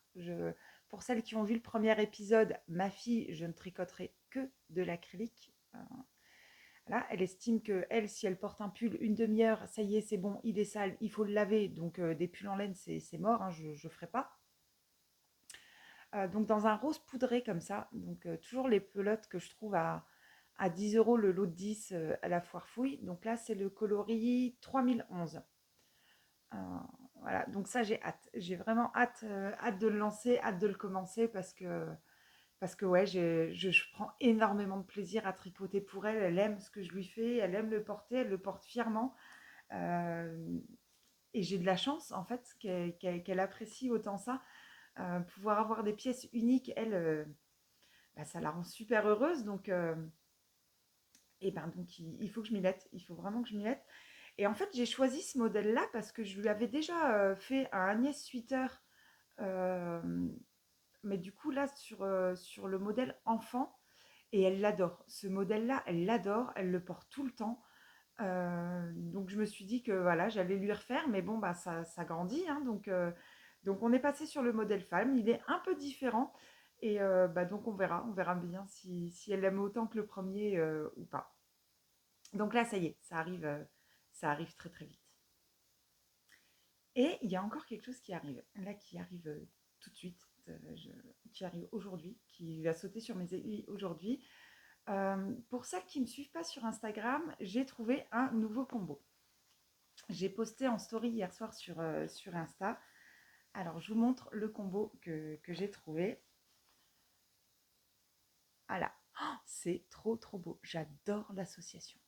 Pour celles qui ont vu le premier épisode, ma fille, je ne tricoterai que de l'acrylique. Voilà, elle estime que elle, si elle porte un pull une demi-heure, ça y est, c'est bon, il est sale, il faut le laver. Donc des pulls en laine, c'est mort, hein, je ne ferai pas. Donc dans un rose poudré comme ça, donc toujours les pelotes que je trouve à 10 euros le lot de 10 à la foire fouille. Donc là, c'est le coloris 3011. Euh, voilà, donc ça, j'ai hâte. J'ai vraiment hâte de le lancer, hâte de le commencer parce que ouais, je prends énormément de plaisir à tricoter pour elle. Elle aime ce que je lui fais, elle aime le porter, elle le porte fièrement. Euh, et j'ai de la chance, en fait, qu'elle apprécie autant ça. Pouvoir avoir des pièces uniques, elle, bah, ça la rend super heureuse. Donc il faut que je m'y mette. Il faut vraiment que je m'y mette. Et en fait, j'ai choisi ce modèle-là parce que je lui avais déjà fait un Agnès Sweater, euh, mais du coup, là, sur le modèle enfant. Et elle l'adore. Ce modèle-là, elle l'adore. Elle le porte tout le temps. Donc, je me suis dit que voilà, j'allais lui refaire. Mais bon, bah, ça grandit, hein, donc, on est passé sur le modèle femme. Il est un peu différent. Et bah, donc, on verra bien si elle aime autant que le premier ou pas. Donc là, ça y est, ça arrive très très vite. Et il y a encore quelque chose qui arrive, là qui arrive tout de suite, qui arrive aujourd'hui, qui va sauter sur mes aiguilles aujourd'hui. Pour celles qui ne me suivent pas sur Instagram, j'ai trouvé un nouveau combo. J'ai posté en story hier soir sur Insta. Alors, je vous montre le combo que j'ai trouvé. Voilà. Oh, c'est trop trop beau. J'adore l'association.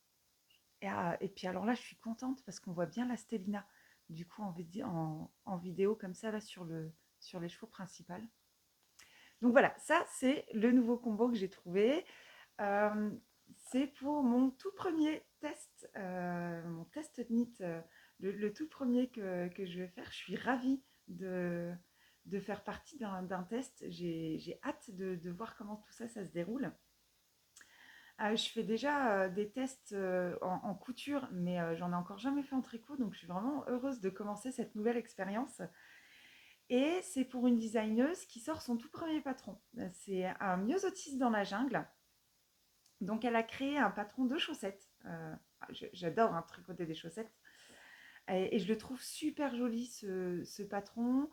Et puis alors là, je suis contente parce qu'on voit bien la Stellina, du coup, en vidéo comme ça, là, sur les chevaux principales. Donc voilà, ça, c'est le nouveau combo que j'ai trouvé. Euh, c'est pour mon test knit, le tout premier que je vais faire. Je suis ravie de faire partie d'un test. J'ai hâte de voir comment tout ça se déroule. Je fais déjà des tests en couture, mais j'en ai encore jamais fait en tricot, donc je suis vraiment heureuse de commencer cette nouvelle expérience. Et c'est pour une designeuse qui sort son tout premier patron. C'est un myosotis dans la jungle. Donc elle a créé un patron de chaussettes. J'adore tricoter des chaussettes. Et je le trouve super joli ce patron.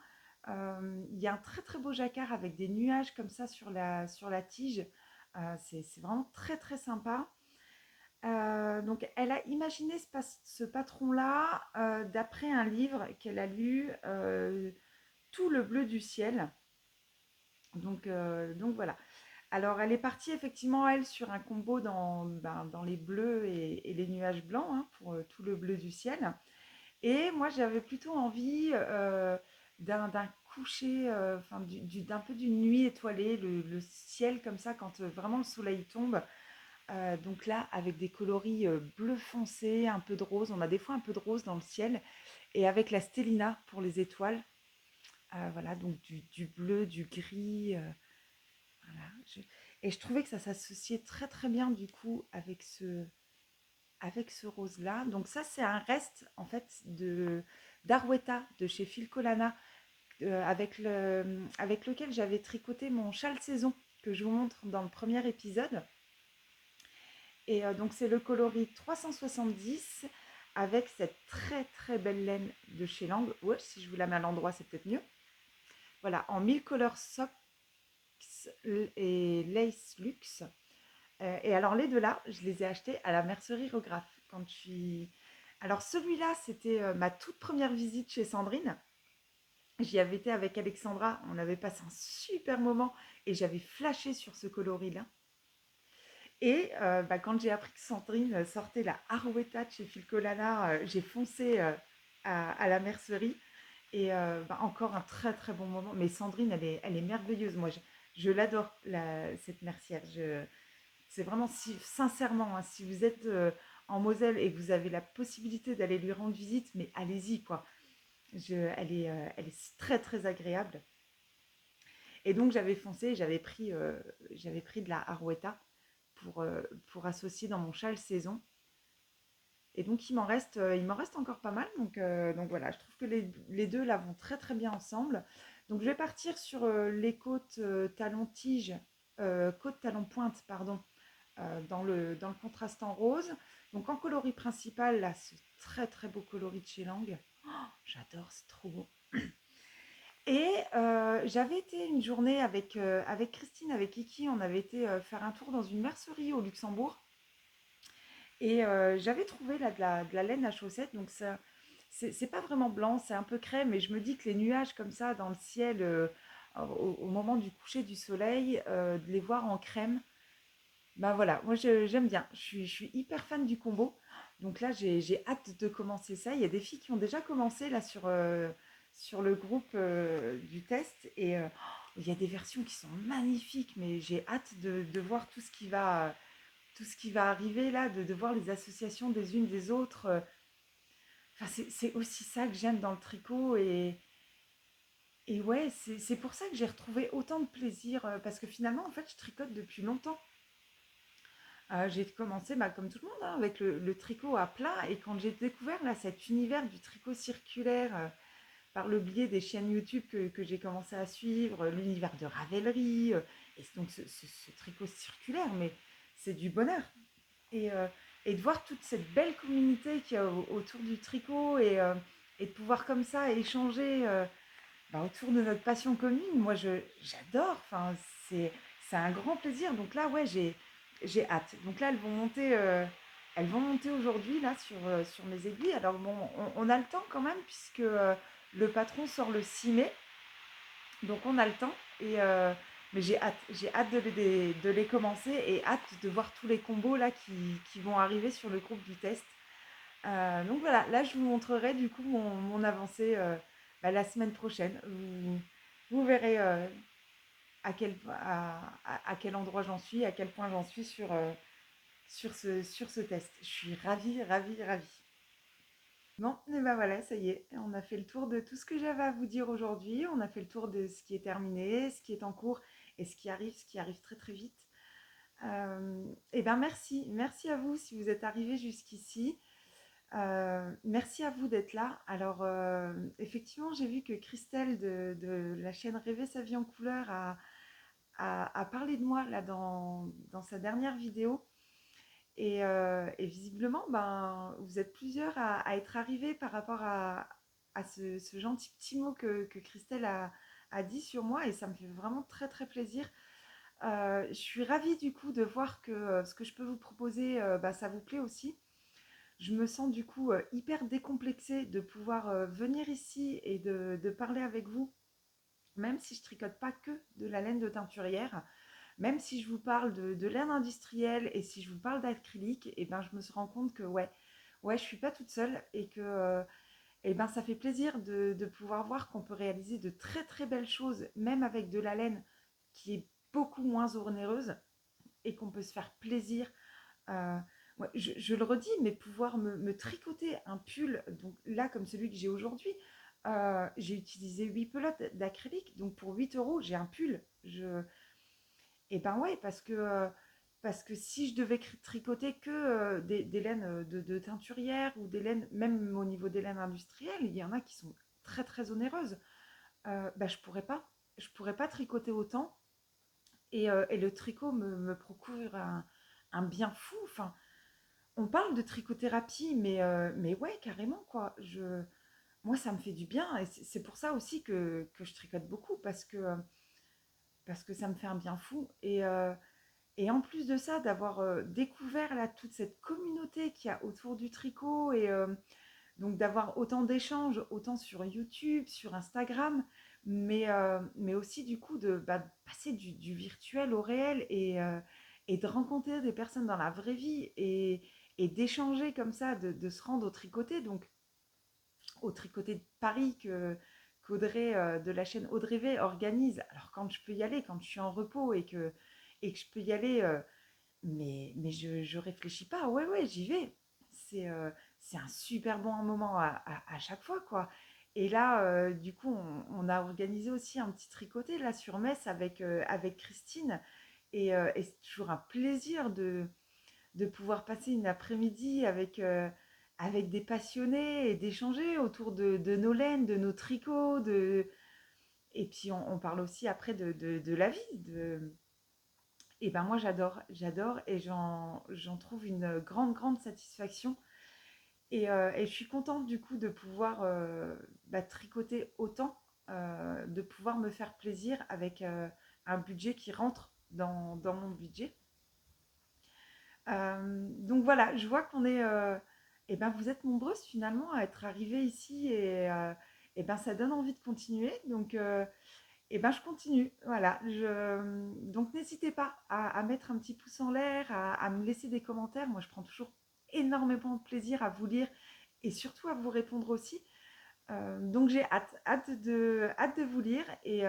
Il y a un très très beau jacquard avec des nuages comme ça sur la tige. C'est vraiment très très sympa. Donc elle a imaginé ce patron-là d'après un livre qu'elle a lu, Tout le bleu du ciel. Donc voilà. Alors elle est partie effectivement, elle, sur un combo dans les bleus et les nuages blancs, hein, pour tout le bleu du ciel. Et moi j'avais plutôt envie d'un coucher, enfin d'un peu d'une nuit étoilée, le ciel comme ça quand vraiment le soleil tombe. Donc là, avec des coloris bleu foncé, un peu de rose, on a des fois un peu de rose dans le ciel, et avec la stellina pour les étoiles. Voilà, donc du bleu, du gris. Voilà. Et je trouvais que ça s'associait très très bien du coup avec ce rose-là. Donc ça, c'est un reste en fait d'Arweta de chez Filcolana, avec lequel j'avais tricoté mon châle saison que je vous montre dans le premier épisode. Et donc c'est le coloris 370 avec cette très très belle laine de chez Lang. Ouais, si je vous la mets à l'endroit, c'est peut-être mieux. Voilà, en 1000 colors socks et lace luxe. Et alors les deux là, je les ai achetés à la mercerie Regraph. Quand je suis... Alors celui-là, c'était ma toute première visite chez Sandrine. J'y avais été avec Alexandra, on avait passé un super moment et j'avais flashé sur ce coloris-là. Et quand j'ai appris que Sandrine sortait la Arouetta de chez Filcolana, j'ai foncé à la mercerie. Et encore un très très bon moment. Mais Sandrine, elle est merveilleuse. Moi, je l'adore, cette mercière. C'est vraiment, si, sincèrement, hein, si vous êtes en Moselle et que vous avez la possibilité d'aller lui rendre visite, mais allez-y, quoi. Elle est très très agréable. Et donc j'avais foncé, j'avais pris de la Arouetta pour associer dans mon châle saison. Et donc il m'en reste encore pas mal. Donc voilà, je trouve que les deux là vont très très bien ensemble. Donc je vais partir sur les côtes talon-tige, côte talon-pointe, pardon, dans le contraste en rose. Donc en coloris principal, là, ce très très beau coloris de chez Lang. Oh, j'adore, c'est trop beau. Et j'avais été une journée avec Christine, avec Kiki, on avait été faire un tour dans une mercerie au Luxembourg. Et j'avais trouvé là de la laine à chaussettes, donc ça, c'est pas vraiment blanc, c'est un peu crème, mais je me dis que les nuages comme ça dans le ciel, au moment du coucher du soleil, de les voir en crème, ben voilà, moi j'aime bien, je suis hyper fan du combo, donc là j'ai hâte de commencer ça. Il y a des filles qui ont déjà commencé là sur le groupe du test, et il y a des versions qui sont magnifiques, mais j'ai hâte de voir tout ce qui va arriver là, de voir les associations des unes des autres. Enfin, c'est aussi ça que j'aime dans le tricot. Et ouais, c'est pour ça que j'ai retrouvé autant de plaisir. Parce que finalement, en fait, je tricote depuis longtemps. J'ai commencé, bah, comme tout le monde, hein, avec le tricot à plat. Et quand j'ai découvert là, cet univers du tricot circulaire par le biais des chaînes YouTube que j'ai commencé à suivre, l'univers de Ravelry, et donc ce tricot circulaire, mais c'est du bonheur. Et, euh, et de voir toute cette belle communauté qu'il y a autour du tricot et de pouvoir comme ça échanger autour de notre passion commune, moi j'adore. Enfin, c'est un grand plaisir. Donc là, ouais, j'ai hâte. Donc là, elles vont monter aujourd'hui là sur mes aiguilles. Alors bon, on a le temps quand même puisque le patron sort le 6 mai. Donc on a le temps. Mais j'ai hâte de les commencer et hâte de voir tous les combos là qui vont arriver sur le groupe du test. Donc voilà, là je vous montrerai du coup mon avancée la semaine prochaine. Vous verrez à quel endroit j'en suis, à quel point j'en suis sur ce test. Je suis ravie, ravie, ravie. Bon, et ben voilà, ça y est, on a fait le tour de tout ce que j'avais à vous dire aujourd'hui. On a fait le tour de ce qui est terminé, ce qui est en cours et ce qui arrive très très vite. Et ben merci, merci à vous si vous êtes arrivés jusqu'ici. Merci à vous d'être là. Alors, effectivement, j'ai vu que Christelle de la chaîne Rêver sa vie en couleur a parlé de moi là dans sa dernière vidéo. Et visiblement, ben, vous êtes plusieurs à être arrivés par rapport à ce gentil petit mot que Christelle a dit sur moi et ça me fait vraiment très très plaisir. Je suis ravie du coup de voir que ce que je peux vous proposer, bah, ça vous plaît aussi. Je me sens du coup hyper décomplexée de pouvoir venir ici et de parler avec vous, même si je tricote pas que de la laine de teinturière, même si je vous parle de laine industrielle et si je vous parle d'acrylique, et ben je me rends compte que ouais, je suis pas toute seule et que et ben ça fait plaisir de pouvoir voir qu'on peut réaliser de très très belles choses, même avec de la laine qui est beaucoup moins onéreuse et qu'on peut se faire plaisir. Ouais, je le redis, mais pouvoir me tricoter un pull, donc là comme celui que j'ai aujourd'hui, j'ai utilisé 8 pelotes d'acrylique, donc pour 8 euros, j'ai un pull. Et ben ouais, parce que si je devais tricoter que des laines de teinturière ou des laines, même au niveau des laines industrielles, il y en a qui sont très très onéreuses. Bah, je pourrais pas. Je pourrais pas tricoter autant. Et le tricot me procure un bien fou. Enfin, on parle de trichothérapie, mais ouais, carrément, quoi. Moi, ça me fait du bien. Et c'est pour ça aussi que je tricote beaucoup, parce que ça me fait un bien fou. Et en plus de ça, d'avoir découvert là, toute cette communauté qu'il y a autour du tricot, et donc d'avoir autant d'échanges, autant sur YouTube, sur Instagram, mais aussi du coup de passer du virtuel au réel et de rencontrer des personnes dans la vraie vie et d'échanger comme ça, de se rendre au tricoté, donc au tricoté de Paris qu'Audrey de la chaîne Audrey V organise. Alors quand je peux y aller, quand je suis en repos et que je peux y aller, mais je réfléchis pas, ouais, ouais, j'y vais. C'est un super bon moment à chaque fois, quoi. Et là, du coup, on a organisé aussi un petit tricoté là sur Metz avec Christine. Et c'est toujours un plaisir de pouvoir passer une après-midi avec des passionnés et d'échanger autour de nos laines, de nos tricots. Et puis on parle aussi après de la vie. Et ben moi j'adore et j'en trouve une grande, grande satisfaction. Et je suis contente du coup de pouvoir tricoter autant, de pouvoir me faire plaisir avec un budget qui rentre dans mon budget. Donc voilà, je vois qu'on est, et ben vous êtes nombreuses finalement à être arrivées ici et ben ça donne envie de continuer. Donc et ben je continue. Voilà. Donc n'hésitez pas à mettre un petit pouce en l'air, à me laisser des commentaires. Moi je prends toujours énormément de plaisir à vous lire et surtout à vous répondre aussi. Donc j'ai hâte de vous lire et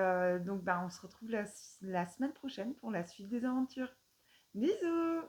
donc ben, on se retrouve la semaine prochaine pour la suite des aventures. Bisous!